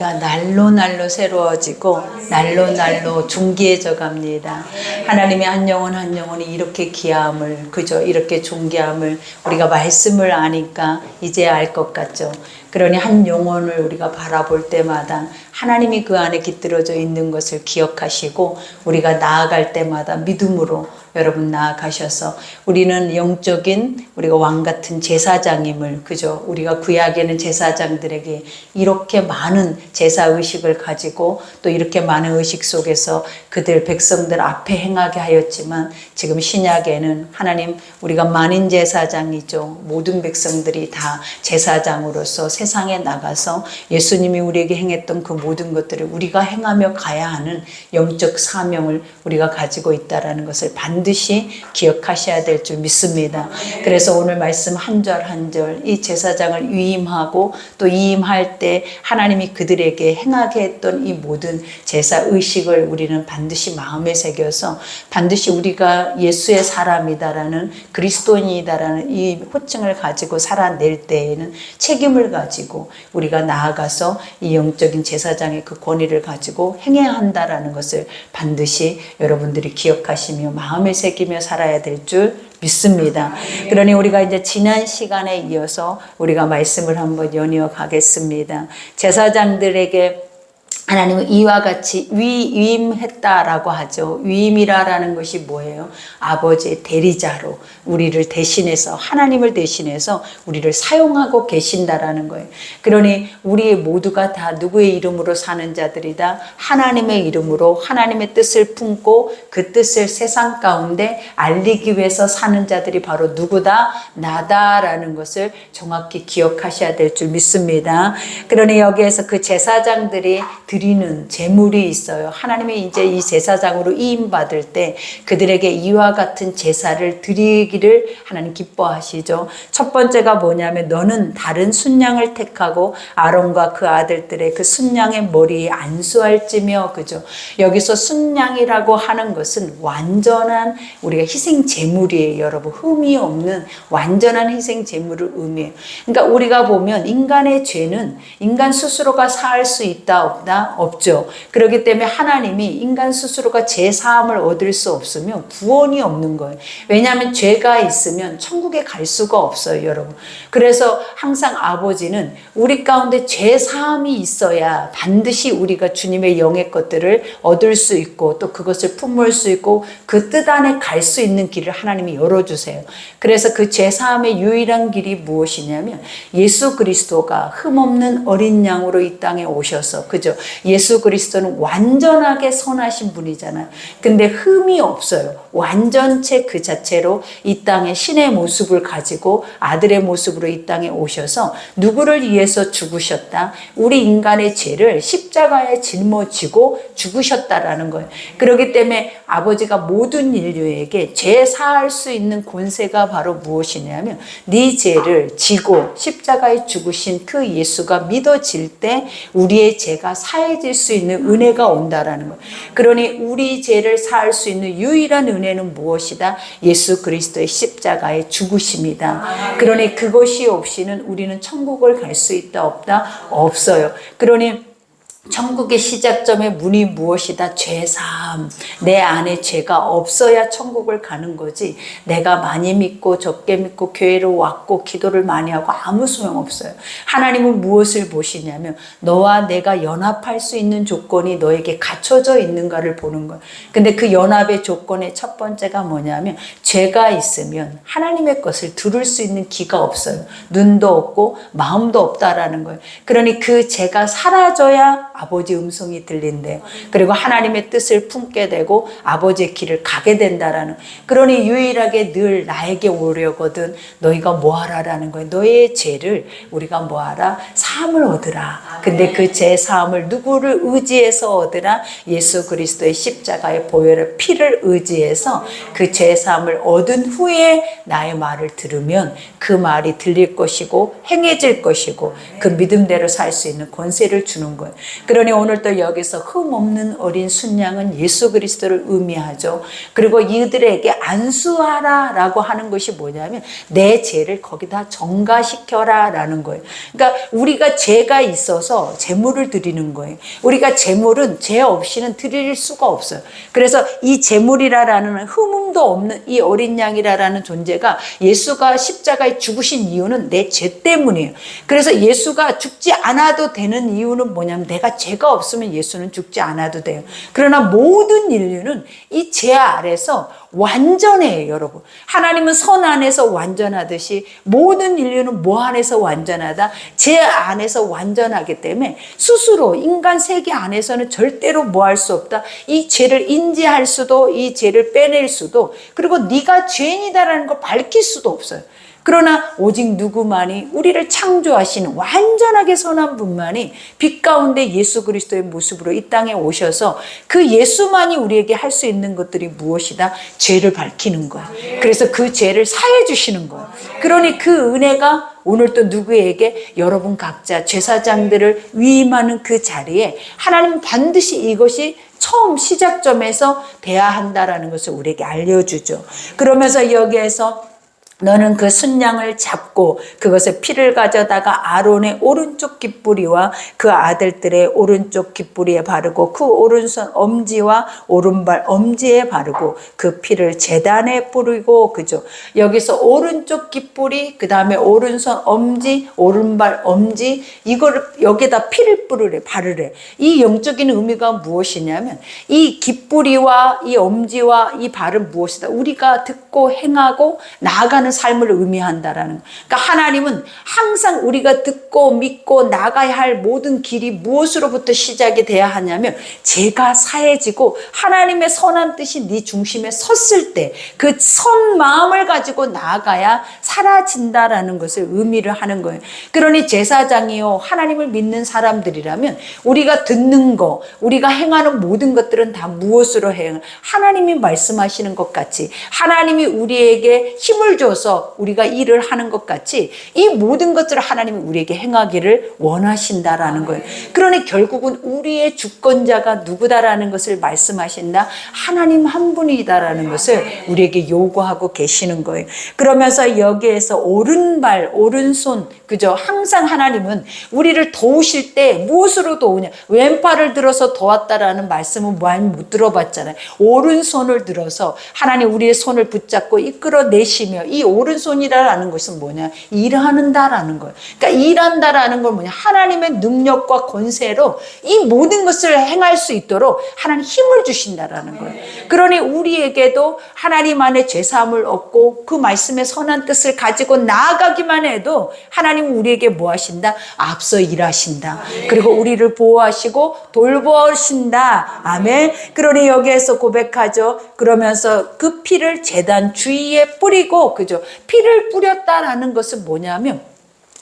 날로 날로 새로워지고 날로 날로 존귀해져 갑니다. 하나님의 한 영혼 한 영혼이 이렇게 귀함을, 그저 이렇게 존귀함을 우리가 말씀을 아니까 이제 알 것 같죠. 그러니 한 영혼을 우리가 바라볼 때마다 하나님이 그 안에 깃들어져 있는 것을 기억하시고 우리가 나아갈 때마다 믿음으로 여러분 나아가셔서 우리는 영적인 우리가 왕 같은 제사장임을, 그죠? 우리가 구약에는 제사장들에게 이렇게 많은 제사 의식을 가지고 또 이렇게 많은 의식 속에서 그들 백성들 앞에 행하게 하였지만 지금 신약에는 하나님 우리가 만인 제사장이죠. 모든 백성들이 다 제사장으로서 세상에 나가서 예수님이 우리에게 행했던 그 모든 것들을 우리가 행하며 가야 하는 영적 사명을 우리가 가지고 있다는 것을 반드시 기억하셔야 될 줄 믿습니다. 그래서 오늘 말씀 한 절 한 절 이 제사장을 위임하고 또 위임할 때 하나님이 그들에게 행하게 했던 이 모든 제사 의식을 우리는 반드시 마음에 새겨서 반드시 우리가 예수의 사람이다라는, 그리스도인이다라는 이 호칭을 가지고 살아낼 때에는 책임을 가지고 우리가 나아가서 이 영적인 제사장의 그 권위를 가지고 행해야 한다라는 것을 반드시 여러분들이 기억하시며 마음에 새기며 살아야 될 줄 믿습니다. 그러니 우리가 이제 지난 시간에 이어서 우리가 말씀을 한번 연이어 가겠습니다. 제사장들에게 하나님은 이와 같이 위임했다라고 하죠. 위임이라는 것이 뭐예요? 아버지의 대리자로 우리를 대신해서, 하나님을 대신해서 우리를 사용하고 계신다라는 거예요. 그러니 우리 모두가 다 누구의 이름으로 사는 자들이다? 하나님의 이름으로 하나님의 뜻을 품고 그 뜻을 세상 가운데 알리기 위해서 사는 자들이 바로 누구다? 나다라는 것을 정확히 기억하셔야 될 줄 믿습니다. 그러니 여기에서 그 제사장들이 드리는 제물이 있어요. 하나님이 이제 이 제사장으로 이임받을 때 그들에게 이와 같은 제사를 드리기를 하나님 기뻐하시죠. 첫 번째가 뭐냐면 너는 다른 순양을 택하고 아론과 그 아들들의 그 순양의 머리에 안수할지며, 그죠? 여기서 순양이라고 하는 것은 완전한 우리가 희생 제물이에요. 여러분, 흠이 없는 완전한 희생 제물을 의미해요. 그러니까 우리가 보면 인간의 죄는 인간 스스로가 사할 수 있다 없다? 없죠. 그렇기 때문에 하나님이 인간 스스로가 제사함을 얻을 수 없으면 구원이 없는 거예요. 왜냐하면 죄가 있으면 천국에 갈 수가 없어요, 여러분. 그래서 항상 아버지는 우리 가운데 죄사함이 있어야 반드시 우리가 주님의 영의 것들을 얻을 수 있고 또 그것을 품을 수 있고 그 뜻 안에 갈 수 있는 길을 하나님이 열어주세요. 그래서 그 죄사함의 유일한 길이 무엇이냐면 예수 그리스도가 흠없는 어린 양으로 이 땅에 오셔서, 그죠? 예수 그리스도는 완전하게 선하신 분이잖아요. 근데 흠이 없어요. 완전체 그 자체로 이 땅에 신의 모습을 가지고 아들의 모습으로 이 땅에 오셔서 누구를 위해서 죽으셨다? 우리 인간의 죄를 십자가에 짊어지고 죽으셨다라는 거예요. 그렇기 때문에 아버지가 모든 인류에게 죄 사할 수 있는 권세가 바로 무엇이냐면 네 죄를 지고 십자가에 죽으신 그 예수가 믿어질 때 우리의 죄가 사해질 수 있는 은혜가 온다라는 거예요. 그러니 우리 죄를 사할 수 있는 유일한 은혜는 무엇이다? 예수 그리스도의 십자가의 죽으심이다. 그러니 그것이 없이는 우리는 천국을 갈 수 있다 없다? 없어요. 그러니 천국의 시작점의 문이 무엇이다? 죄사함. 내 안에 죄가 없어야 천국을 가는 거지, 내가 많이 믿고 적게 믿고 교회로 왔고 기도를 많이 하고 아무 소용없어요. 하나님은 무엇을 보시냐면 너와 내가 연합할 수 있는 조건이 너에게 갖춰져 있는가를 보는 거예요. 근데 그 연합의 조건의 첫 번째가 뭐냐면 죄가 있으면 하나님의 것을 들을 수 있는 귀가 없어요. 눈도 없고 마음도 없다라는 거예요. 그러니 그 죄가 사라져야 아버지 음성이 들린대요. 그리고 하나님의 뜻을 품게 되고 아버지의 길을 가게 된다라는. 그러니 유일하게 늘 나에게 오려거든 너희가 뭐하라라는 거예요. 너의 죄를 우리가 뭐하라? 사함을 얻으라. 근데 그 죄 사함을 누구를 의지해서 얻으라? 예수 그리스도의 십자가의 보혈의 피를 의지해서 그 죄 사함을 얻은 후에 나의 말을 들으면 그 말이 들릴 것이고 행해질 것이고 그 믿음대로 살 수 있는 권세를 주는 거예요. 그러니 오늘 또 여기서 흠없는 어린 순양은 예수 그리스도를 의미하죠. 그리고 이들에게 안수하라라고 하는 것이 뭐냐면 내 죄를 거기다 전가시켜라라는 거예요. 그러니까 우리가 죄가 있어서 제물을 드리는 거예요. 우리가 제물은 죄 없이는 드릴 수가 없어요. 그래서 이 제물이라라는 흠음도 없는 이 어린 양이라라는 존재가 예수가 십자가에 죽으신 이유는 내 죄 때문이에요. 그래서 예수가 죽지 않아도 되는 이유는 뭐냐면 내가 죄가 없으면 예수는 죽지 않아도 돼요. 그러나 모든 인류는 이 죄 아래서 완전해요, 여러분. 하나님은 선 안에서 완전하듯이 모든 인류는 뭐 안에서 완전하다? 죄 안에서 완전하기 때문에 스스로 인간 세계 안에서는 절대로 뭐 할 수 없다. 이 죄를 인지할 수도, 이 죄를 빼낼 수도, 그리고 네가 죄인이다라는 걸 밝힐 수도 없어요. 그러나 오직 누구만이 우리를 창조하시는 완전하게 선한 분만이 빛 가운데 예수 그리스도의 모습으로 이 땅에 오셔서 그 예수만이 우리에게 할 수 있는 것들이 무엇이다? 죄를 밝히는 거야. 그래서 그 죄를 사해 주시는 거야. 그러니 그 은혜가 오늘 또 누구에게 여러분 각자 제사장들을 위임하는 그 자리에 하나님은 반드시 이것이 처음 시작점에서 돼야 한다라는 것을 우리에게 알려주죠. 그러면서 여기에서 너는 그 순양을 잡고 그것의 피를 가져다가 아론의 오른쪽 깃뿌리와 그 아들들의 오른쪽 깃뿌리에 바르고 그 오른손 엄지와 오른발 엄지에 바르고 그 피를 제단에 뿌리고, 그죠? 여기서 오른쪽 깃뿌리, 그 다음에 오른손 엄지, 오른발 엄지, 이거를 여기다 피를 뿌리래, 바르래. 이 영적인 의미가 무엇이냐면 이 깃뿌리와 이 엄지와 이 발은 무엇이다? 우리가 듣고 행하고 나아가는 삶을 의미한다라는 거. 그러니까 하나님은 항상 우리가 듣고 믿고 나가야 할 모든 길이 무엇으로부터 시작이 돼야 하냐면 죄가 사해지고 하나님의 선한 뜻이 네 중심에 섰을 때 그 선 마음을 가지고 나아가야 사라진다라는 것을 의미를 하는 거예요. 그러니 제사장이요 하나님을 믿는 사람들이라면 우리가 듣는 거, 우리가 행하는 모든 것들은 다 무엇으로 해요? 하나님이 말씀하시는 것 같이, 하나님이 우리에게 힘을 줘서 우리가 일을 하는 것 같이 이 모든 것들을 하나님이 우리에게 행하기를 원하신다라는 거예요. 그러니 결국은 우리의 주권자가 누구다라는 것을 말씀하신다. 하나님 한 분이다라는 것을 우리에게 요구하고 계시는 거예요. 그러면서 여기에서 오른발, 오른손, 그죠? 항상 하나님은 우리를 도우실 때 무엇으로 도우냐? 왼팔을 들어서 도왔다라는 말씀은 많이 못 들어봤잖아요. 오른손을 들어서 하나님 우리의 손을 붙잡고 이끌어내시며, 이 오른손이라는 것은 뭐냐? 일한다라는 거예요. 그러니까 일한다라는 건 뭐냐? 하나님의 능력과 권세로 이 모든 것을 행할 수 있도록 하나님 힘을 주신다라는 거예요. 그러니 우리에게도 하나님 안에 죄사함을 얻고 그 말씀의 선한 뜻을 가지고 나아가기만 해도 하나님은 우리에게 뭐 하신다? 앞서 일하신다. 그리고 우리를 보호하시고 돌보신다. 아멘. 그러니 여기에서 고백하죠. 그러면서 그 피를 제단 주위에 뿌리고, 그죠? 피를 뿌렸다라는 것은 뭐냐면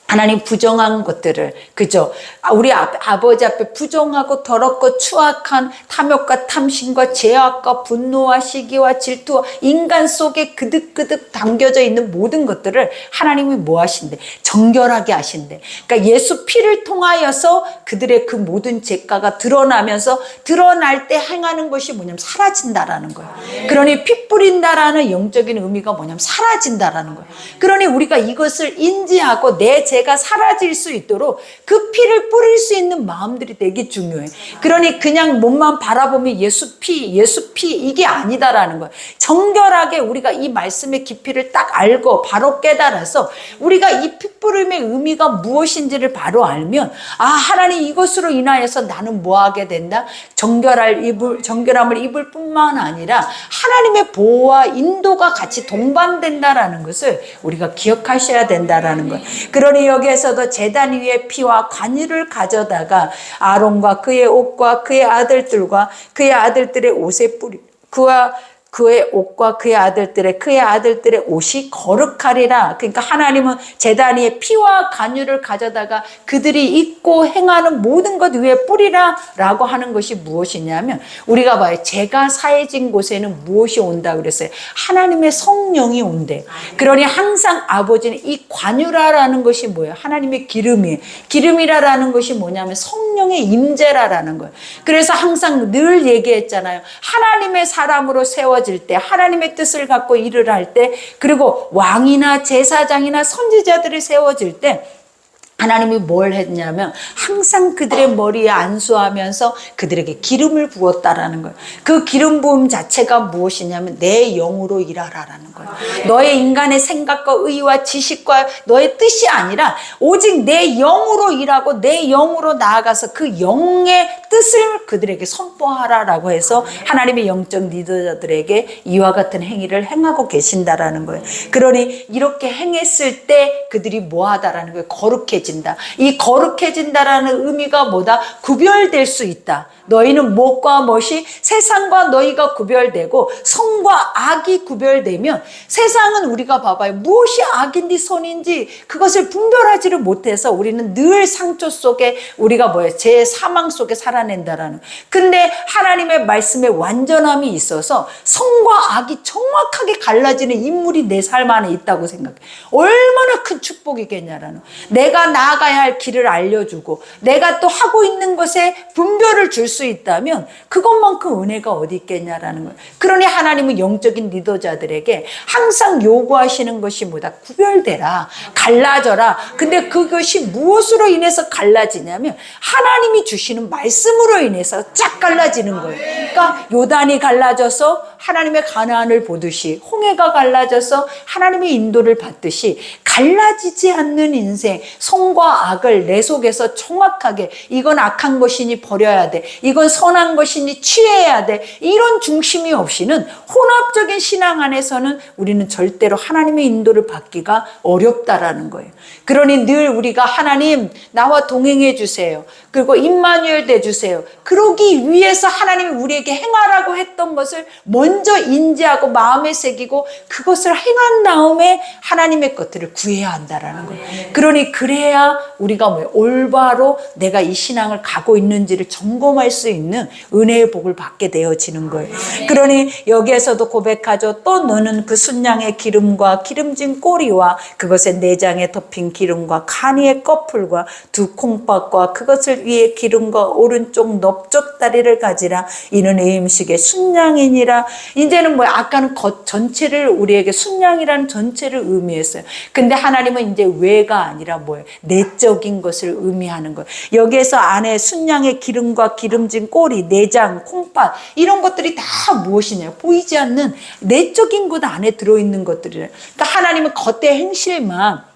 하나님 부정한 것들을, 그죠? 우리 아버지 앞에 부정하고 더럽고 추악한 탐욕과 탐심과 죄악과 분노와 시기와 질투와 인간 속에 그득그득 담겨져 있는 모든 것들을 하나님이 뭐 하신대? 정결하게 하신대. 그러니까 예수 피를 통하여서 그들의 그 모든 죄가가 드러나면서 드러날 때 행하는 것이 뭐냐면 사라진다라는 거예요. 그러니 피 뿌린다라는 영적인 의미가 뭐냐면 사라진다라는 거예요. 그러니 우리가 이것을 인지하고 내 죄가 사라질 수 있도록 그 피를 뿌릴 수 있는 마음들이 되게 중요해. 그러니 그냥 몸만 바라보면 예수 피 이게 아니다라는 거야. 정결하게 우리가 이 말씀의 깊이를 딱 알고 바로 깨달아서 우리가 이 피 뿌림의 의미가 무엇인지를 바로 알면, 아, 하나님 이것으로 인하여서 나는 뭐 하게 된다? 정결함을 입을 뿐만 아니라 하나님의 보호와 인도가 같이 동반된다라는 것을 우리가 기억하셔야 된다라는 거예요. 그러니 여기에서도 제단 위에 피와 관유를 가져다가 아론과 그의 옷과 그의 아들들과 그의 아들들의 옷에 뿌리, 그의 옷과 그의 아들들의 옷이 거룩하리라. 그러니까 하나님은 제단 위에 피와 간유를 가져다가 그들이 입고 행하는 모든 것 위에 뿌리라 라고 하는 것이 무엇이냐면, 우리가 봐요. 죄가 사해진 곳에는 무엇이 온다 그랬어요? 하나님의 성령이 온대. 그러니 항상 아버지는 이 관유라라는 것이 뭐예요? 하나님의 기름이에요. 기름이라라는 것이 뭐냐면 성령의 임재라라는 거예요. 그래서 항상 늘 얘기했잖아요. 하나님의 사람으로 세워질 때, 하나님의 뜻을 갖고 일을 할 때, 그리고 왕이나 제사장이나 선지자들이 세워질 때 하나님이 뭘 했냐면 항상 그들의 머리에 안수하면서 그들에게 기름을 부었다라는 거예요. 그 기름 부음 자체가 무엇이냐면 내 영으로 일하라라는 거예요. 너의 인간의 생각과 의와 지식과 너의 뜻이 아니라 오직 내 영으로 일하고 내 영으로 나아가서 그 영의 뜻을 그들에게 선포하라라고 해서 하나님의 영적 리더자들에게 이와 같은 행위를 행하고 계신다라는 거예요. 그러니 이렇게 행했을 때 그들이 뭐하다라는 거예요? 거룩해진다. 이 거룩해진다라는 의미가 뭐다? 구별될 수 있다. 너희는 무엇과 무엇이 세상과 너희가 구별되고 선과 악이 구별되면, 세상은 우리가 봐봐요. 무엇이 악인지 선인지 그것을 분별하지를 못해서 우리는 늘 상처 속에 우리가 뭐예요? 제 사망 속에 살아낸다라는. 근데 하나님의 말씀에 완전함이 있어서 선과 악이 정확하게 갈라지는 인물이 내 삶 안에 있다고 생각해. 얼마나 큰 축복이겠냐라는. 내가 나아가야 할 길을 알려주고 내가 또 하고 있는 것에 분별을 줄 수 있다면 그것만큼 은혜가 어디 있겠냐라는 거예요. 그러니 하나님은 영적인 리더자들에게 항상 요구하시는 것이 뭐다? 구별되라, 갈라져라. 근데 그것이 무엇으로 인해서 갈라지냐면 하나님이 주시는 말씀으로 인해서 쫙 갈라지는 거예요. 그러니까 요단이 갈라져서 하나님의 가나안을 보듯이, 홍해가 갈라져서 하나님의 인도를 받듯이 갈라지지 않는 인생, 선과 악을 내 속에서 정확하게 이건 악한 것이니 버려야 돼, 이건 선한 것이니 취해야 돼, 이런 중심이 없이는 혼합적인 신앙 안에서는 우리는 절대로 하나님의 인도를 받기가 어렵다라는 거예요. 그러니 늘 우리가 하나님 나와 동행해 주세요. 그리고 임마누엘 돼 주세요. 그러기 위해서 하나님이 우리에게 행하라고 했던 것을 먼저 인지하고 마음에 새기고 그것을 행한 다음에 하나님의 것들을 구해야 한다라는 거예요. 그러니 그래야 우리가 올바로 내가 이 신앙을 가고 있는지를 점검할 수 있는 은혜의 복을 받게 되어지는 거예요. 그러니 여기에서도 고백하죠. 또 너는 그 순양의 기름과 기름진 꼬리와 그것의 내장에 덮인 기름과 간이의 꺼풀과 두 콩밥과 그것을 위에 기름과 오른쪽 넓적다리를 가지라. 이는 음식의 순양이니라. 이제는 아까는 겉 전체를 우리에게 순양이라는 전체를 의미했어요. 근데 하나님은 이제 외가 아니라 뭐예요? 내적인 것을 의미하는 거예요. 여기에서 안에 순양의 기름과 기름진 꼬리, 내장, 콩팥 이런 것들이 다 무엇이냐? 보이지 않는 내적인 것 안에 들어있는 것들이래요. 그러니까 하나님은 겉의 행실만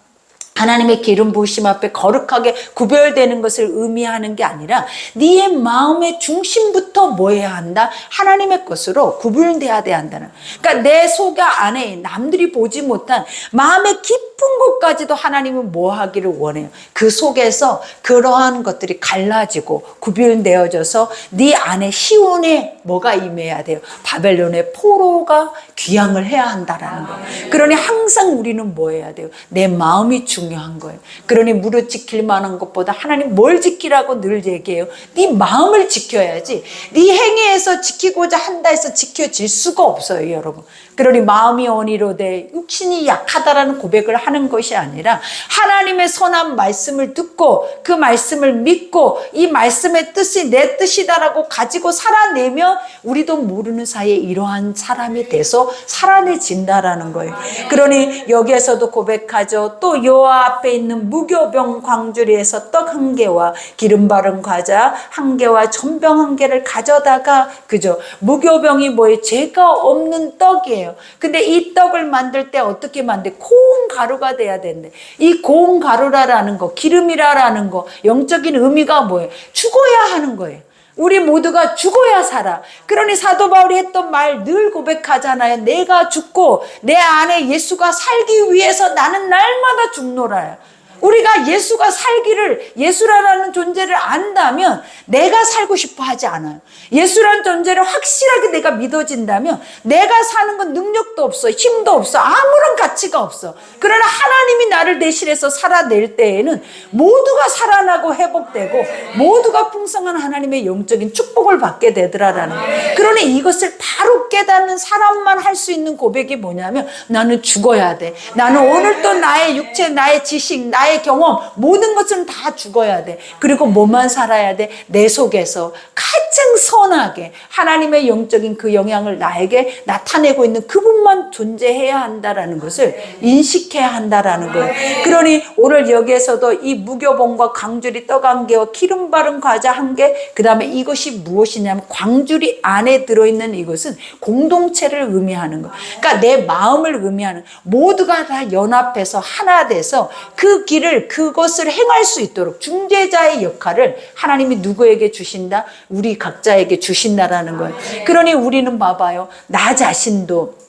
하나님의 기름 부으심 앞에 거룩하게 구별되는 것을 의미하는 게 아니라 네의 마음의 중심부터 뭐 해야 한다? 하나님의 것으로 구분돼야 한다는. 그러니까 내 속 안에 남들이 보지 못한 마음의 깊은 곳까지도 하나님은 뭐 하기를 원해요. 그 속에서 그러한 것들이 갈라지고 구별되어져서 네 안에 시온에 뭐가 임해야 돼요? 바벨론의 포로가 귀향을 해야 한다라는 거예요. 그러니 항상 우리는 뭐 해야 돼요? 내 마음이 중요한 거예요. 그러니 무릇 지킬 만한 것보다 하나님 뭘 지키라고 늘 얘기해요? 네 마음을 지켜야지. 네 행위에서 지키고자 한다 해서 지켜질 수가 없어요, 여러분. 그러니 마음이 언의로되 육신이 약하다라는 고백을 하는 것이 아니라 하나님의 선한 말씀을 듣고 그 말씀을 믿고 이 말씀의 뜻이 내 뜻이다라고 가지고 살아내면 우리도 모르는 사이에 이러한 사람이 돼서 살아내진다라는 거예요. 그러니 여기에서도 고백하죠. 또 여호와 앞에 있는 무교병 광주리에서 떡 한 개와 기름 바른 과자 한 개와 전병 한 개를 가져다가, 그죠? 무교병이 뭐예요? 죄가 없는 떡이에요. 근데 이 떡을 만들 때 어떻게 만들? 고운 가루가 돼야 된대. 이 고운 가루라는 거, 기름이라는 거, 영적인 의미가 뭐예요? 죽어야 하는 거예요. 우리 모두가 죽어야 살아. 그러니 사도 바울이 했던 말 늘 고백하잖아요. 내가 죽고 내 안에 예수가 살기 위해서 나는 날마다 죽노라요. 우리가 예수가 살기를, 예수라는 존재를 안다면 내가 살고 싶어 하지 않아요. 예수라는 존재를 확실하게 내가 믿어진다면 내가 사는 건 능력도 없어, 힘도 없어, 아무런 가치가 없어. 그러나 하나님이 나를 대신해서 살아낼 때에는 모두가 살아나고 회복되고 모두가 풍성한 하나님의 영적인 축복을 받게 되더라라는 거예요. 그러니 이것을 바로 깨닫는 사람만 할 수 있는 고백이 뭐냐면, 나는 죽어야 돼. 나는 오늘도 나의 육체, 나의 지식, 나의 경험, 모든 것은 다 죽어야 돼. 그리고 뭐만 살아야 돼? 내 속에서 가장 선하게 하나님의 영적인 그 영향을 나에게 나타내고 있는 그분만 존재해야 한다라는 것을 인식해야 한다라는 거예요. 그러니 오늘 여기에서도 이 무교봉과 광주리 떡 한 개와 기름 바른 과자 한 개, 그 다음에 이것이 무엇이냐면 광주리 안에 들어있는 이것은 공동체를 의미하는 거예요. 그러니까 내 마음을 의미하는, 모두가 다 연합해서 하나 돼서 그 길을, 그것을 행할 수 있도록 중재자의 역할을 하나님이 누구에게 주신다? 우리 각자에게 주신다라는 거예요. 그러니 우리는 봐봐요. 나 자신도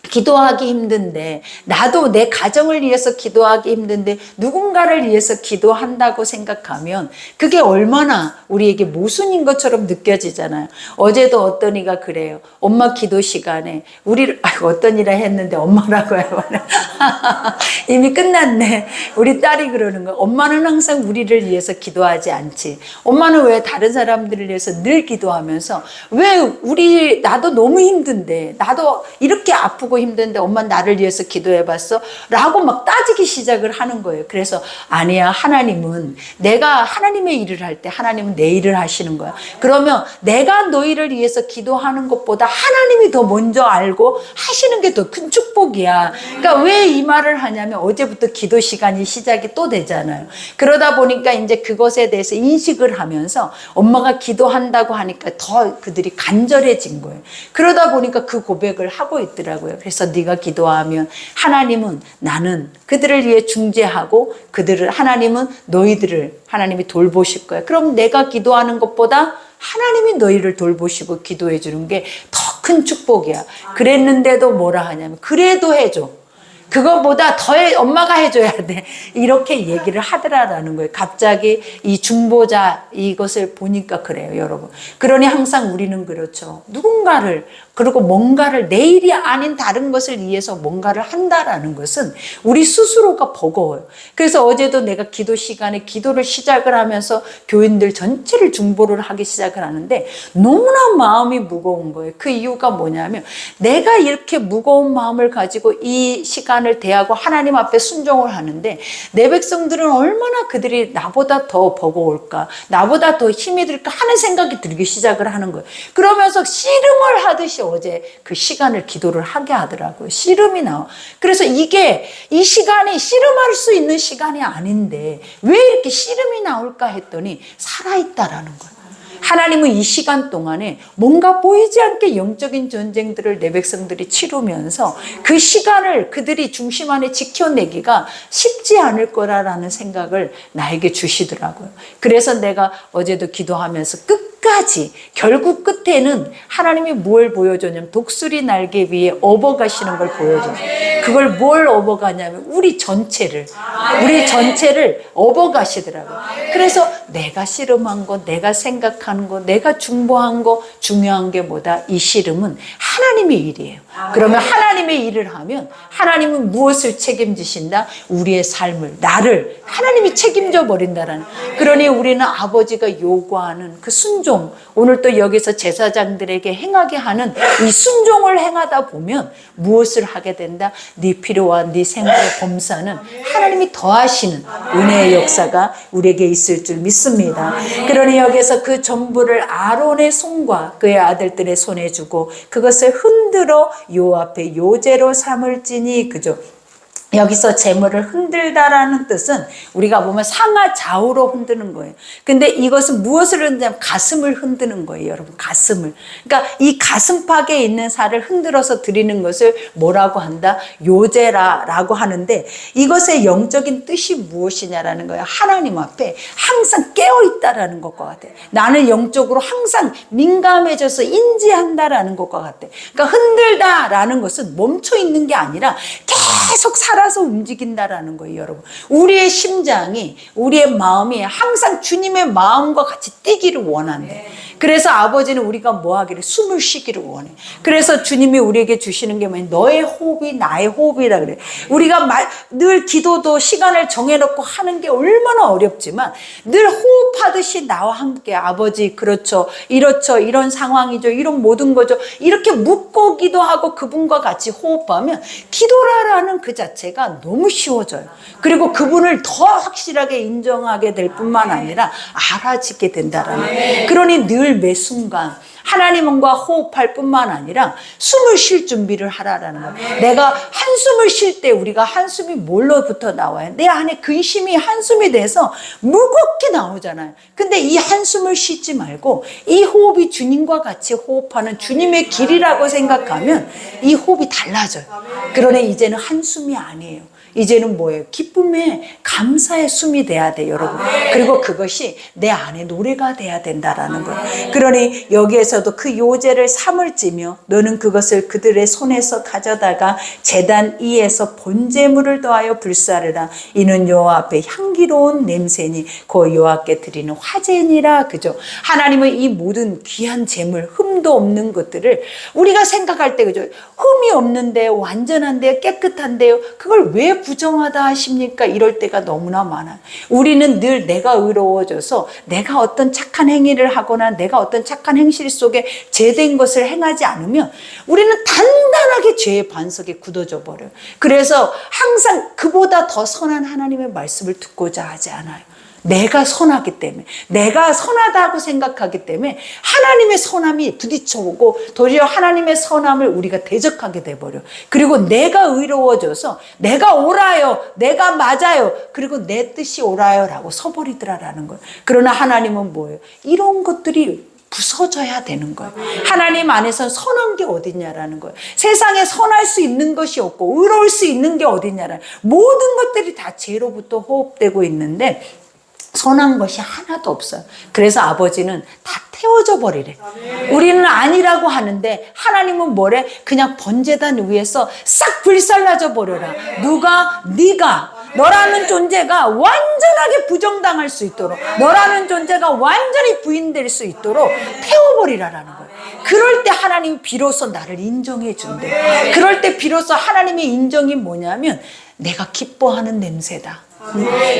기도하기 힘든데, 나도 내 가정을 위해서 기도하기 힘든데 누군가를 위해서 기도한다고 생각하면 그게 얼마나 우리에게 모순인 것처럼 느껴지잖아요. 어제도 어떤 이가 그래요. 엄마 기도 시간에 우리를, 어떤 이라 했는데 엄마라고 해요. 이미 끝났네. 우리 딸이 그러는 거야. 엄마는 항상 우리를 위해서 기도하지 않지. 엄마는 왜 다른 사람들을 위해서 늘 기도하면서, 왜 나도 너무 힘든데, 나도 이렇게 아프고 힘든데 엄마 나를 위해서 기도해봤어? 라고 막 따지기 시작을 하는 거예요. 그래서 아니야, 하나님은, 내가 하나님의 일을 할 때 하나님은 내 일을 하시는 거야. 그러면 내가 너희를 위해서 기도하는 것보다 하나님이 더 먼저 알고 하시는 게 더 큰 축복이야. 그러니까 왜 이 말을 하냐면, 어제부터 기도 시간이 시작이 또 되잖아요. 그러다 보니까 이제 그것에 대해서 인식을 하면서 엄마가 기도한다고 하니까 더 그들이 간절해진 거예요. 그러다 보니까 그 고백을 하고 있더라고요. 그래서 네가 기도하면 하나님은, 나는 그들을 위해 중재하고 하나님은 너희들을 하나님이 돌보실 거야. 그럼 내가 기도하는 것보다 하나님이 너희를 돌보시고 기도해 주는 게 더 큰 축복이야. 그랬는데도 뭐라 하냐면, 그래도 해줘. 그거보다 더 엄마가 해줘야 돼. 이렇게 얘기를 하더라라는 거예요. 갑자기 이 중보자 이것을 보니까 그래요, 여러분. 그러니 항상 우리는 그렇죠. 누군가를, 그리고 뭔가를, 내일이 아닌 다른 것을 위해서 뭔가를 한다라는 것은 우리 스스로가 버거워요. 그래서 어제도 내가 기도 시간에 기도를 시작을 하면서 교인들 전체를 중보를 하기 시작을 하는데 너무나 마음이 무거운 거예요. 그 이유가 뭐냐면, 내가 이렇게 무거운 마음을 가지고 이 시간을 대하고 하나님 앞에 순종을 하는데 내 백성들은 얼마나 그들이 나보다 더 버거울까, 나보다 더 힘이 들까 하는 생각이 들기 시작을 하는 거예요. 그러면서 씨름을 하듯이 어제 그 시간을 기도를 하게 하더라고요. 씨름이 나와. 그래서 이게, 이 시간이 씨름할 수 있는 시간이 아닌데 왜 이렇게 씨름이 나올까 했더니 살아있다라는 거예요. 하나님은 이 시간 동안에 뭔가 보이지 않게 영적인 전쟁들을 내 백성들이 치르면서 그 시간을 그들이 중심 안에 지켜내기가 쉽지 않을 거라는 생각을 나에게 주시더라고요. 그래서 내가 어제도 기도하면서 끝까지, 결국 끝에는 하나님이 뭘 보여줬냐면 독수리 날개 위에 업어가시는 걸 보여줘요. 그걸 뭘 업어가냐면 우리 전체를 업어가시더라고요. 그래서 내가 씨름한 거, 내가 생각하는 거, 내가 중보한 거, 중요한 게 뭐다? 이 씨름은 하나님의 일이에요. 그러면 하나님의 일을 하면 하나님은 무엇을 책임지신다? 우리의 삶을, 나를 하나님이 책임져 버린다라는. 그러니 우리는 아버지가 요구하는 그 순종, 오늘 또 여기서 제사장들에게 행하게 하는 이 순종을 행하다 보면 무엇을 하게 된다? 네 필요와 네 생활의 범사는 하나님이 더하시는 은혜의 역사가 우리에게 있을 줄 믿습니다. 그러니 여기서 그 전부를 아론의 손과 그의 아들들의 손에 주고 그것을 흔들어 요 앞에 요제로 삼을지니, 그죠? 여기서 재물을 흔들다라는 뜻은 우리가 보면 상하 좌우로 흔드는 거예요. 근데 이것은 무엇을 흔드냐면 가슴을 흔드는 거예요, 여러분. 가슴을. 그러니까 이 가슴팍에 있는 살을 흔들어서 드리는 것을 뭐라고 한다? 요제라라고 하는데, 이것의 영적인 뜻이 무엇이냐라는 거예요. 하나님 앞에 항상 깨어있다라는 것과 같아요. 나는 영적으로 항상 민감해져서 인지한다라는 것과 같아요. 그러니까 흔들다라는 것은 멈춰 있는 게 아니라 계속 살아 따라서 움직인다라는 거예요, 여러분. 우리의 심장이, 우리의 마음이 항상 주님의 마음과 같이 뛰기를 원한대. 그래서 아버지는 우리가 뭐 하기를? 숨을 쉬기를 원해. 그래서 주님이 우리에게 주시는 게 뭐냐? 너의 호흡이 나의 호흡이라 그래. 우리가 늘 기도도 시간을 정해놓고 하는 게 얼마나 어렵지만 늘 호흡하듯이 나와 함께 아버지 그렇죠, 이렇죠, 이런 상황이죠, 이런 모든 거죠, 이렇게 묻고 기도하고 그분과 같이 호흡하면 기도라는 그 자체가 너무 쉬워져요. 그리고 그분을 더 확실하게 인정하게 될 뿐만 아니라 알아지게 된다라는 거예요. 그러니 늘 매 순간 하나님과 호흡할 뿐만 아니라 숨을 쉴 준비를 하라라는 거예요. 내가 한숨을 쉴 때 우리가 한숨이 뭘로부터 나와요? 내 안에 근심이 한숨이 돼서 무겁게 나오잖아요. 근데 이 한숨을 쉬지 말고 이 호흡이 주님과 같이 호흡하는 주님의 길이라고 생각하면 이 호흡이 달라져요. 그러네 이제는 한숨이 아니에요. 이제는 뭐예요? 기쁨의 감사의 숨이 돼야 돼요, 여러분. 그리고 그것이 내 안에 노래가 돼야 된다라는 거예요. 그러니 여기에서도 그 요제를 삼을 찌며 너는 그것을 그들의 손에서 가져다가 제단 위에서 번제물을 더하여 불사르라. 이는 여호와 앞에 향기로운 냄새니 그 여호와께 드리는 화제니라. 그죠? 하나님은 이 모든 귀한 제물, 흠도 없는 것들을 우리가 생각할 때, 그죠? 흠이 없는데 완전한데 깨끗한데요. 그걸 왜 부정하다 하십니까? 이럴 때가 너무나 많아요. 우리는 늘 내가 의로워져서 내가 어떤 착한 행위를 하거나 내가 어떤 착한 행실 속에 죄된 것을 행하지 않으면 우리는 단단하게 죄의 반석에 굳어져 버려요. 그래서 항상 그보다 더 선한 하나님의 말씀을 듣고자 하지 않아요. 내가 선하기 때문에, 내가 선하다고 생각하기 때문에 하나님의 선함이 부딪혀오고 도리어 하나님의 선함을 우리가 대적하게 돼버려. 그리고 내가 의로워져서 내가 옳아요, 내가 맞아요, 그리고 내 뜻이 옳아요 라고 서버리더라라는 거예요. 그러나 하나님은 뭐예요? 이런 것들이 부서져야 되는 거예요. 하나님 안에서 선한 게 어딨냐라는 거예요. 세상에 선할 수 있는 것이 없고 의로울 수 있는 게 어딨냐라는, 모든 것들이 다 죄로부터 호흡되고 있는데 선한 것이 하나도 없어요. 그래서 아버지는 다 태워져 버리래. 우리는 아니라고 하는데 하나님은 뭐래? 그냥 번제단 위에서 싹 불살라져 버려라. 누가? 네가. 너라는 존재가 완전하게 부정당할 수 있도록, 너라는 존재가 완전히 부인될 수 있도록 태워버리라라는 거예요. 그럴 때 하나님이 비로소 나를 인정해 준대. 그럴 때 비로소 하나님의 인정이 뭐냐면 내가 기뻐하는 냄새다.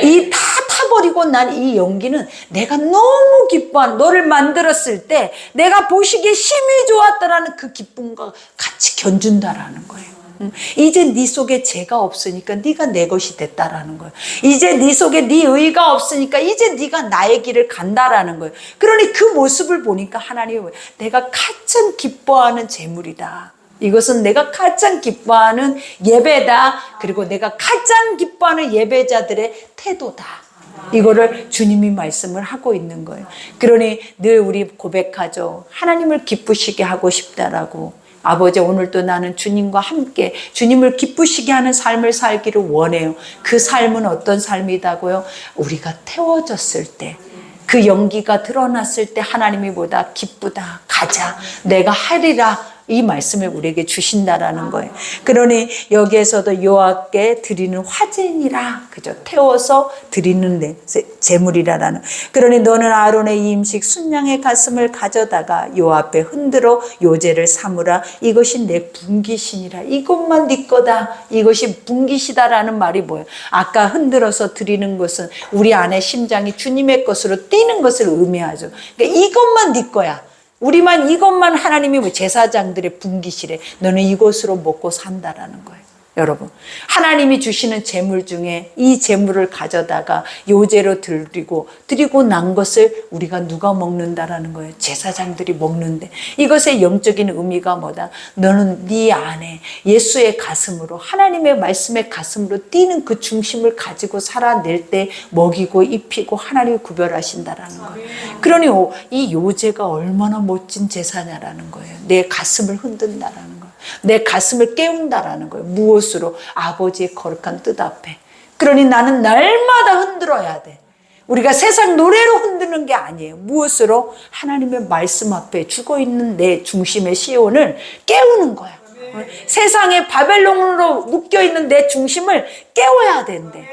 이 다 타버리고 난 이 연기는 내가 너무 기뻐한, 너를 만들었을 때 내가 보시기에 심히 좋았다라는 그 기쁨과 같이 견준다라는 거예요. 이제 네 속에 죄가 없으니까 네가 내 것이 됐다라는 거예요. 이제 네 속에 네 의가 없으니까 이제 네가 나의 길을 간다라는 거예요. 그러니 그 모습을 보니까 하나님이 내가 가장 기뻐하는 재물이다. 이것은 내가 가장 기뻐하는 예배다. 그리고 내가 가장 기뻐하는 예배자들의 태도다. 이거를 주님이 말씀을 하고 있는 거예요. 그러니 늘 우리 고백하죠. 하나님을 기쁘시게 하고 싶다라고. 아버지, 오늘도 나는 주님과 함께 주님을 기쁘시게 하는 삶을 살기를 원해요. 그 삶은 어떤 삶이다고요? 우리가 태워졌을 때, 그 연기가 드러났을 때 하나님이 보다 기쁘다. 가자. 내가 하리라. 이 말씀을 우리에게 주신다라는 거예요. 그러니 여기에서도 여호와께 드리는 화제니라. 그죠? 태워서 드리는 제물이라라는. 그러니 너는 아론의 이 임식 순양의 가슴을 가져다가 여호와 앞에 흔들어 요제를 삼으라. 이것이 내 분깃이니라. 이것만 네 거다. 이것이 분깃이다라는 말이 뭐예요? 아까 흔들어서 드리는 것은 우리 안에 심장이 주님의 것으로 뛰는 것을 의미하죠. 그러니까 이것만 네 거야. 우리만 이것만 하나님이 제사장들의 분깃이래. 너는 이것으로 먹고 산다라는 거예요. 여러분, 하나님이 주시는 재물 중에 이 재물을 가져다가 요제로 드리고 난 것을 우리가 누가 먹는다라는 거예요? 제사장들이 먹는데, 이것의 영적인 의미가 뭐다? 너는 네 안에 예수의 가슴으로, 하나님의 말씀의 가슴으로 뛰는 그 중심을 가지고 살아낼 때 먹이고 입히고 하나님이 구별하신다라는 거예요. 그러니 이 요제가 얼마나 멋진 제사냐라는 거예요. 내 가슴을 흔든다라는 거예요. 내 가슴을 깨운다라는 거예요. 무엇으로? 아버지의 거룩한 뜻 앞에. 그러니 나는 날마다 흔들어야 돼. 우리가 세상 노래로 흔드는 게 아니에요. 무엇으로? 하나님의 말씀 앞에 죽어있는 내 중심의 시온을 깨우는 거야. 세상에 바벨론으로 묶여있는 내 중심을 깨워야 된대.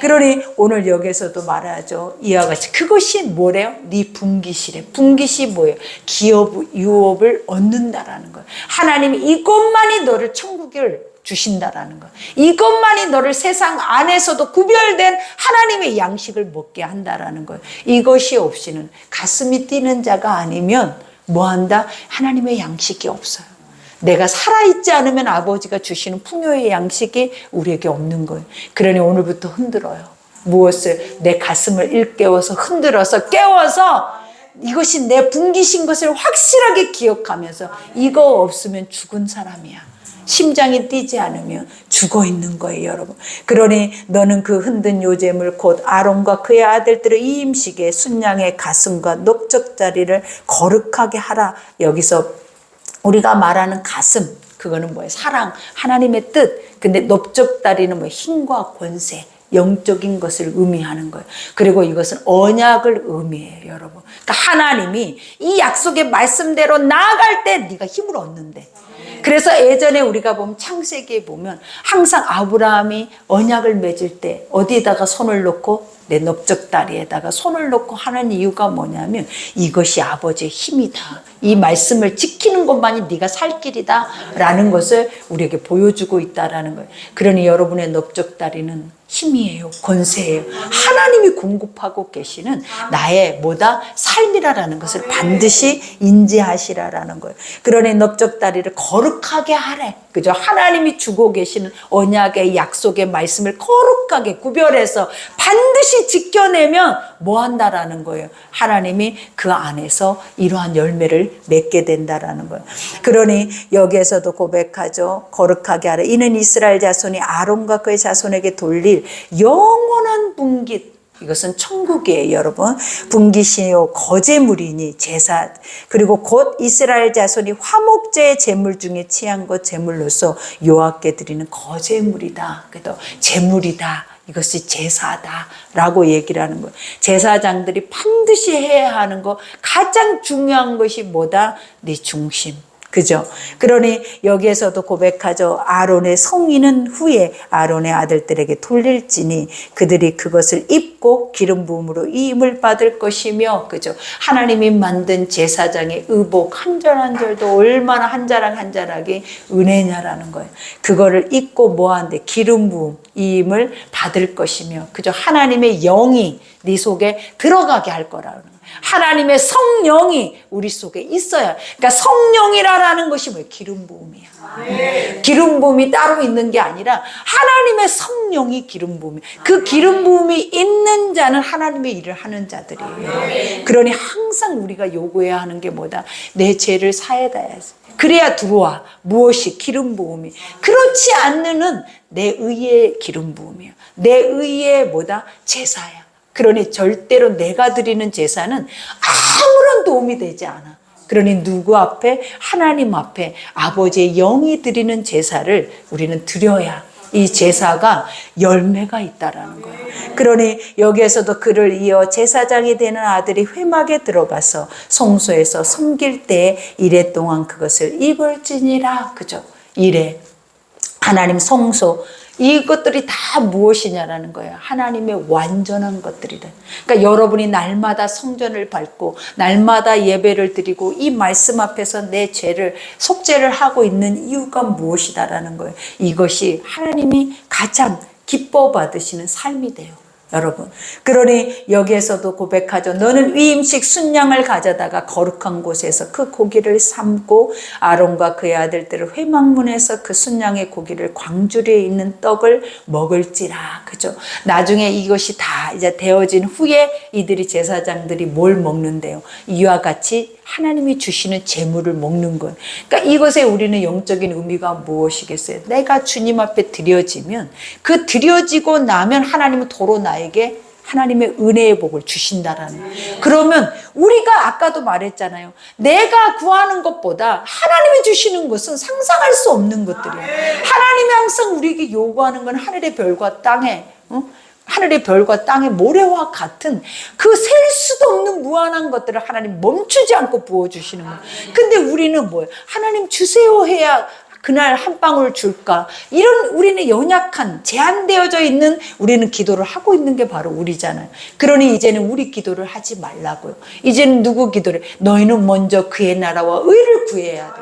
그러니 오늘 여기서도 말하죠. 이와 같이 그것이 뭐래요? 네 분깃이래. 분깃이 뭐예요? 기업 유업을 얻는다라는 거예요. 하나님이 이것만이 너를 천국을 주신다라는 거예요. 이것만이 너를 세상 안에서도 구별된 하나님의 양식을 먹게 한다라는 거예요. 이것이 없이는 가슴이 뛰는 자가 아니면 뭐한다? 하나님의 양식이 없어요. 내가 살아있지 않으면 아버지가 주시는 풍요의 양식이 우리에게 없는 거예요. 그러니 오늘부터 흔들어요. 무엇을? 내 가슴을 일깨워서 흔들어서 깨워서 이것이 내 분깃인 것을 확실하게 기억하면서 이거 없으면 죽은 사람이야. 심장이 뛰지 않으면 죽어 있는 거예요, 여러분. 그러니 너는 그 흔든 요제물 곧 아론과 그의 아들들의 이 임식에 순양의 가슴과 넓적다리를 거룩하게 하라. 여기서 우리가 말하는 가슴, 그거는 뭐예요? 사랑, 하나님의 뜻. 근데 넓적다리는 뭐예요? 힘과 권세, 영적인 것을 의미하는 거예요. 그리고 이것은 언약을 의미해요, 여러분. 그러니까 하나님이 이 약속의 말씀대로 나아갈 때 네가 힘을 얻는데. 그래서 예전에 우리가 보면 창세기에 보면 항상 아브라함이 언약을 맺을 때 어디에다가 손을 놓고 내 넓적다리에다가 손을 놓고 하는 이유가 뭐냐면 이것이 아버지의 힘이다. 이 말씀을 지키는 것만이 네가 살 길이다 라는 것을 우리에게 보여주고 있다라는 거예요. 그러니 여러분의 넓적다리는 힘이에요. 권세예요. 하나님이 공급하고 계시는 나의 뭐다? 삶이라는 것을 반드시 인지하시라라는 거예요. 그러니 넓적다리를 거룩하게 하래. 그죠? 하나님이 주고 계시는 언약의 약속의 말씀을 거룩하게 구별해서 반드시 지켜내면 뭐 한다라는 거예요. 하나님이 그 안에서 이러한 열매를 맺게 된다라는 거예요. 그러니 여기에서도 고백하죠. 거룩하게 하라. 이는 이스라엘 자손이 아론과 그의 자손에게 돌릴 영원한 분깃. 이것은 천국이에요, 여러분. 분깃이요 거제물이니 제사, 그리고 곧 이스라엘 자손이 화목제의 제물 중에 취한 것 제물로서 여호와께 드리는 거제물이다. 그래도 제물이다. 이것이 제사다라고 얘기를 하는 거예요. 제사장들이 반드시 해야 하는 거 가장 중요한 것이 뭐다? 네 중심. 그죠? 그러니 여기에서도 고백하죠. 아론의 성인은 후에 아론의 아들들에게 돌릴지니 그들이 그것을 입고 기름 부음으로 이 힘을 받을 것이며, 그죠? 하나님이 만든 제사장의 의복 한 절 한 절도 얼마나 한 자락 한 자락이 은혜냐라는 거예요. 그거를 입고 뭐하는데 기름 부음 이 힘을 받을 것이며, 그죠? 하나님의 영이 네 속에 들어가게 할 거라는 거예요. 하나님의 성령이 우리 속에 있어야. 그러니까 성령이라는 것이 뭐예요? 기름 부음이야. 기름 부음이 따로 있는 게 아니라 하나님의 성령이 기름 부음이야. 그 기름 부음이 있는 자는 하나님의 일을 하는 자들이에요. 그러니 항상 우리가 요구해야 하는 게 뭐다? 내 죄를 사해가야지. 그래야 들어와. 무엇이? 기름 부음이. 그렇지 않는 내 의의 기름 부음이야. 내 의의 뭐다? 제사야. 그러니 절대로 내가 드리는 제사는 아무런 도움이 되지 않아. 그러니 누구 앞에? 하나님 앞에 아버지의 영이 드리는 제사를 우리는 드려야 이 제사가 열매가 있다라는 거예요. 그러니 여기에서도 그를 이어 제사장이 되는 아들이 회막에 들어가서 성소에서 섬길 때 이래 동안 그것을 입을지니라. 그죠? 이래. 하나님 성소. 이것들이 다 무엇이냐라는 거예요. 하나님의 완전한 것들이다. 그러니까 여러분이 날마다 성전을 밟고 날마다 예배를 드리고 이 말씀 앞에서 내 죄를 속죄를 하고 있는 이유가 무엇이다라는 거예요. 이것이 하나님이 가장 기뻐 받으시는 삶이 돼요, 여러분. 그러니 여기에서도 고백하죠. 너는 위임식 순양을 가져다가 거룩한 곳에서 그 고기를 삶고 아론과 그의 아들들을 회막문에서 그 순양의 고기를 광주리에 있는 떡을 먹을지라. 그죠? 나중에 이것이 다 이제 되어진 후에 이들이 제사장들이 뭘 먹는데요? 이와 같이 하나님이 주시는 재물을 먹는 거예요. 그러니까 이것에 우리는 영적인 의미가 무엇이겠어요? 내가 주님 앞에 드려지면 그 드려지고 나면 하나님은 도로 나에게 하나님의 은혜의 복을 주신다라는 거예요. 그러면 우리가 아까도 말했잖아요. 내가 구하는 것보다 하나님이 주시는 것은 상상할 수 없는 것들이에요. 하나님이 항상 우리에게 요구하는 건 하늘의 별과 땅에 하늘의 별과 땅의 모래와 같은 그 셀 수도 없는 무한한 것들을 하나님 멈추지 않고 부어주시는 거예요. 근데 우리는 뭐예요? 하나님 주세요 해야 그날 한 방울 줄까? 이런 우리는 연약한 제한되어져 있는 우리는 기도를 하고 있는 게 바로 우리잖아요. 그러니 이제는 우리 기도를 하지 말라고요. 이제는 누구 기도를? 너희는 먼저 그의 나라와 의를 구해야 돼.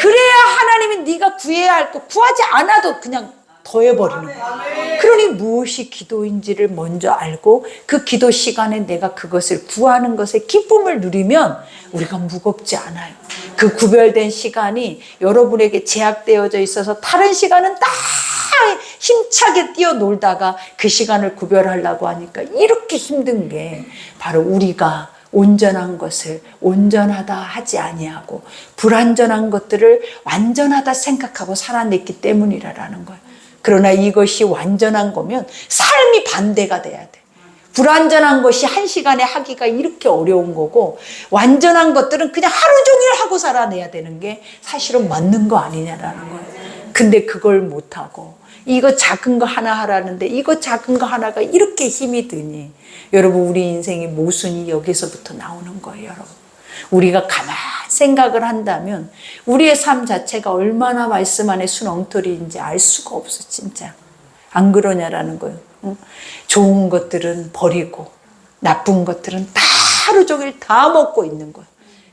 그래야 하나님이 네가 구해야 할 거 구하지 않아도 그냥 더해버리는 거예요. 그러니 무엇이 기도인지를 먼저 알고 그 기도 시간에 내가 그것을 구하는 것에 기쁨을 누리면 우리가 무겁지 않아요. 그 구별된 시간이 여러분에게 제약되어져 있어서 다른 시간은 다 힘차게 뛰어놀다가 그 시간을 구별하려고 하니까 이렇게 힘든 게 바로 우리가 온전한 것을 온전하다 하지 아니하고 불완전한 것들을 완전하다 생각하고 살아냈기 때문이라는 거예요. 그러나 이것이 완전한 거면 삶이 반대가 돼야 돼. 불완전한 것이 한 시간에 하기가 이렇게 어려운 거고 완전한 것들은 그냥 하루 종일 하고 살아내야 되는 게 사실은 맞는 거 아니냐라는 거예요. 근데 그걸 못하고 이거 작은 거 하나 하라는데 이거 작은 거 하나가 이렇게 힘이 드니 여러분 우리 인생의 모순이 여기서부터 나오는 거예요. 여러분 우리가 가만히 생각을 한다면 우리의 삶 자체가 얼마나 말씀 안에 순 엉터리인지 알 수가 없어 진짜. 안 그러냐라는 거예요. 응? 좋은 것들은 버리고 나쁜 것들은 다 하루 종일 다 먹고 있는 거예요.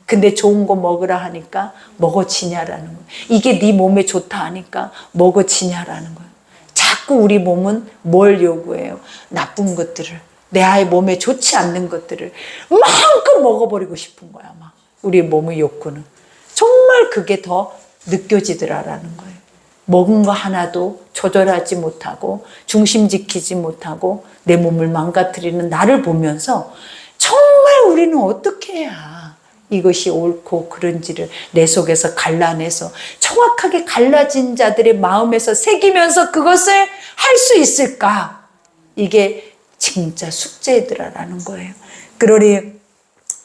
근데 좋은 거 먹으라 하니까 먹어지냐라는 거예요. 이게 네 몸에 좋다 하니까 먹어지냐라는 거예요. 자꾸 우리 몸은 뭘 요구해요? 나쁜 것들을, 내 아이 몸에 좋지 않는 것들을 마음껏 먹어버리고 싶은 거야. 막 우리 몸의 욕구는 정말 그게 더 느껴지더라라는 거예요. 먹은 거 하나도 조절하지 못하고 중심 지키지 못하고 내 몸을 망가뜨리는 나를 보면서 정말 우리는 어떻게 해야 이것이 옳고 그른지를 내 속에서 갈라내서 정확하게 갈라진 자들의 마음에서 새기면서 그것을 할 수 있을까? 이게 진짜 숙제더라라는 거예요. 그러니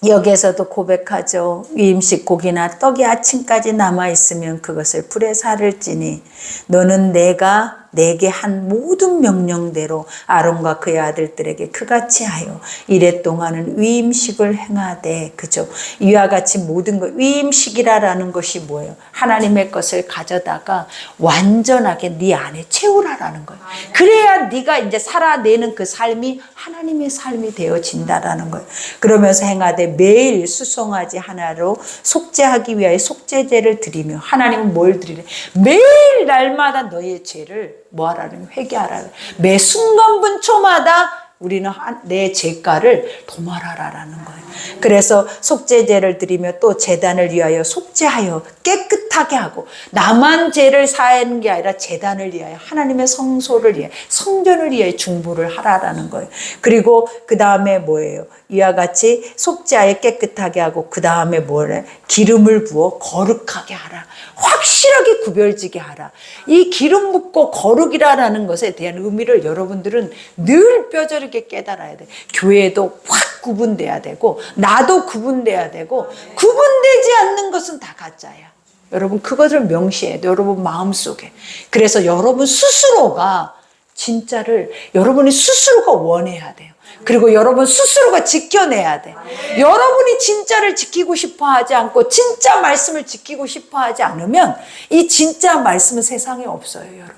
여기에서도 고백하죠. 위임식 고기나 떡이 아침까지 남아있으면 그것을 불에 살을지니 너는 내가 내게 한 모든 명령대로 아론과 그의 아들들에게 그같이 하여 이래 동안은 위임식을 행하되 그죠. 이와 같이 모든 것 위임식이라는 것이 뭐예요? 하나님의 것을 가져다가 완전하게 네 안에 채우라라는 거예요. 그래야 네가 이제 살아내는 그 삶이 하나님의 삶이 되어진다라는 거예요. 그러면서 행하되 매일 수송아지 하나로 속죄하기 위하여 속죄제를 드리며 하나님은 뭘 드리래? 매일 날마다 너의 죄를 뭐하라는 회개하라. 매 순간분초마다 우리는 내 죄가를 도말하라라는 거예요. 그래서 속죄제를 드리며 또 제단을 위하여 속죄하여 깨끗하게 하고 나만 죄를 사하는 게 아니라 제단을 위하여 하나님의 성소를 위하여 성전을 위하여 중보를 하라라는 거예요. 그리고 그 다음에 뭐예요? 이와 같이 속죄하여 깨끗하게 하고 그 다음에 뭐래? 기름을 부어 거룩하게 하라. 확실하게 구별지게 하라. 이 기름 붓고 거룩이라는 것에 대한 의미를 여러분들은 늘 뼈저리게 깨달아야 돼. 교회도 확 구분돼야 되고 나도 구분돼야 되고 구분되지 않는 것은 다 가짜야. 여러분 그것을 명시해야 돼. 여러분 마음속에. 그래서 여러분 스스로가 진짜를 여러분이 스스로가 원해야 돼요. 그리고 여러분 스스로가 지켜내야 돼. 여러분이 진짜를 지키고 싶어 하지 않고 진짜 말씀을 지키고 싶어 하지 않으면 이 진짜 말씀은 세상에 없어요, 여러분.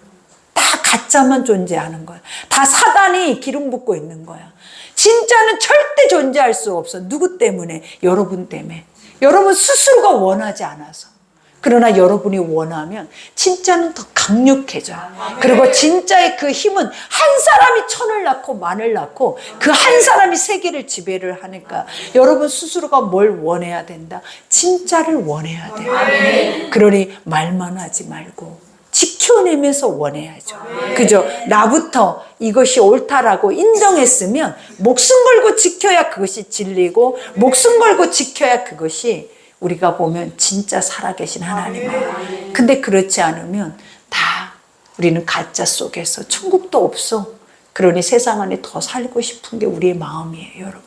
다 가짜만 존재하는 거야. 다 사단이 기름 붓고 있는 거야. 진짜는 절대 존재할 수 없어. 누구 때문에? 여러분 때문에. 여러분 스스로가 원하지 않아서. 그러나 여러분이 원하면 진짜는 더 강력해져요. 그리고 진짜의 그 힘은 한 사람이 천을 낳고 만을 낳고 그 한 사람이 세계를 지배를 하니까 여러분 스스로가 뭘 원해야 된다? 진짜를 원해야 돼요. 그러니 말만 하지 말고 지켜내면서 원해야죠. 그죠? 나부터 이것이 옳다라고 인정했으면 목숨 걸고 지켜야 그것이 진리고 목숨 걸고 지켜야 그것이 우리가 보면 진짜 살아계신 하나님이에요. 근데 그렇지 않으면 다 우리는 가짜 속에서 천국도 없어. 그러니 세상 안에 더 살고 싶은 게 우리의 마음이에요, 여러분.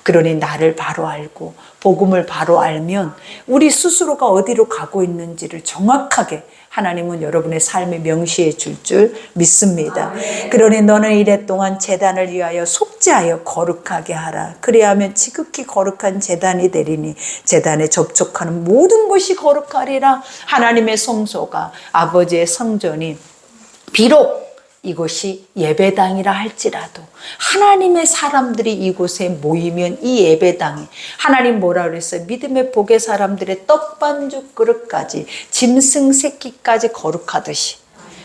그러니 나를 바로 알고 복음을 바로 알면 우리 스스로가 어디로 가고 있는지를 정확하게 하나님은 여러분의 삶에 명시해 줄 줄 믿습니다. 그러니 너는 이래 동안 제단을 위하여 속죄하여 거룩하게 하라. 그리하면 지극히 거룩한 제단이 되리니 제단에 접촉하는 모든 것이 거룩하리라. 하나님의 성소가 아버지의 성전이 비록 이곳이 예배당이라 할지라도 하나님의 사람들이 이곳에 모이면 이 예배당이 하나님 뭐라 그랬어요? 믿음의 복의 사람들의 떡반죽 그릇까지 짐승 새끼까지 거룩하듯이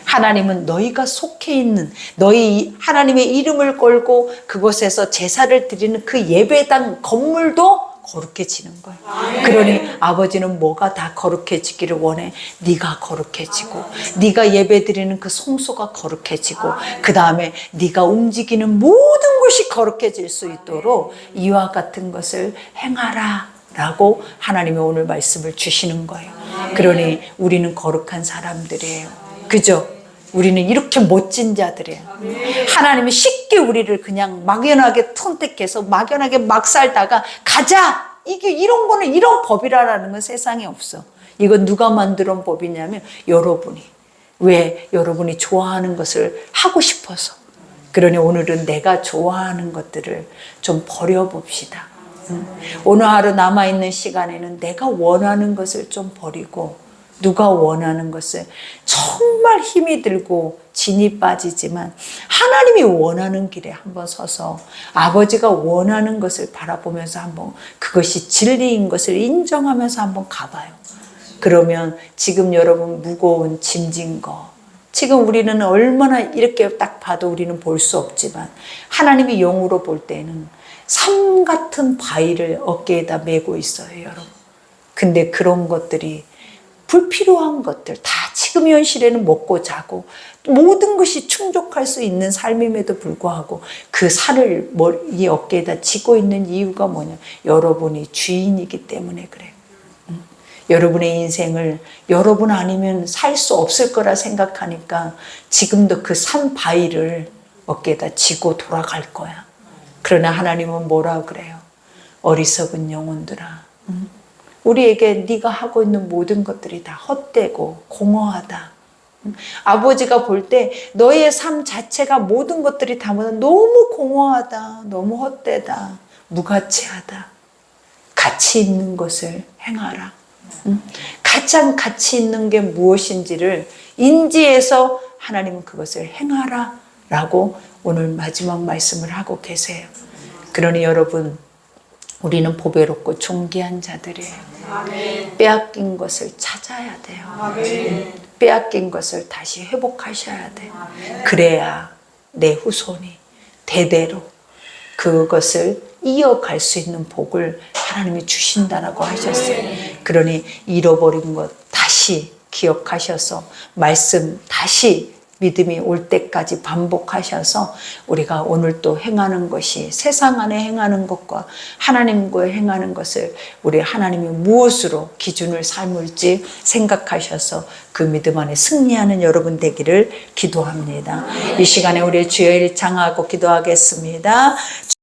하나님은 너희가 속해 있는 너희 하나님의 이름을 걸고 그곳에서 제사를 드리는 그 예배당 건물도 거룩해지는 거예요. 그러니 아버지는 뭐가 다 거룩해지기를 원해? 네가 거룩해지고 네가 예배드리는 그 성소가 거룩해지고 그 다음에 네가 움직이는 모든 것이 거룩해질 수 있도록 이와 같은 것을 행하라 라고 하나님이 오늘 말씀을 주시는 거예요. 그러니 우리는 거룩한 사람들이에요. 그죠? 우리는 이렇게 멋진 자들이에요. 하나님이 쉽게 우리를 그냥 막연하게 선택해서 막연하게 막 살다가 가자! 이게 이런 거는 이런 법이라는 건 세상에 없어. 이건 누가 만들어 온 법이냐면 여러분이. 왜? 여러분이 좋아하는 것을 하고 싶어서. 그러니 오늘은 내가 좋아하는 것들을 좀 버려봅시다. 오늘 하루 남아있는 시간에는 내가 원하는 것을 좀 버리고 누가 원하는 것을 정말 힘이 들고 진이 빠지지만 하나님이 원하는 길에 한번 서서 아버지가 원하는 것을 바라보면서 한번 그것이 진리인 것을 인정하면서 한번 가봐요. 그러면 지금 여러분 무거운 짐진 거 지금 우리는 얼마나 이렇게 딱 봐도 우리는 볼 수 없지만 하나님이 영으로 볼 때는 삶 같은 바위를 어깨에다 메고 있어요, 여러분. 근데 그런 것들이 불필요한 것들 다 지금 현실에는 먹고 자고 모든 것이 충족할 수 있는 삶임에도 불구하고 그 살을 이 어깨에다 지고 있는 이유가 뭐냐? 여러분이 주인이기 때문에 그래요. 여러분의 인생을 여러분 아니면 살 수 없을 거라 생각하니까 지금도 그 산 바위를 어깨에다 지고 돌아갈 거야. 그러나 하나님은 뭐라 그래요? 어리석은 영혼들아. 우리에게 네가 하고 있는 모든 것들이 다 헛되고 공허하다. 아버지가 볼 때 너의 삶 자체가 모든 것들이 다 너무 공허하다. 너무 헛되다. 무가치하다. 가치 있는 것을 행하라. 가장 가치 있는 게 무엇인지를 인지해서 하나님은 그것을 행하라 라고 오늘 마지막 말씀을 하고 계세요. 그러니 여러분 우리는 보배롭고 존귀한 자들이에요. 빼앗긴 것을 찾아야 돼요. 빼앗긴 것을 다시 회복하셔야 돼요. 그래야 내 후손이 대대로 그것을 이어갈 수 있는 복을 하나님이 주신다라고 하셨어요. 그러니 잃어버린 것 다시 기억하셔서 말씀 다시 믿음이 올 때까지 반복하셔서 우리가 오늘 또 행하는 것이 세상 안에 행하는 것과 하나님과 행하는 것을 우리 하나님이 무엇으로 기준을 삼을지 생각하셔서 그 믿음 안에 승리하는 여러분 되기를 기도합니다. 이 시간에 우리 주여 일창하고 기도하겠습니다.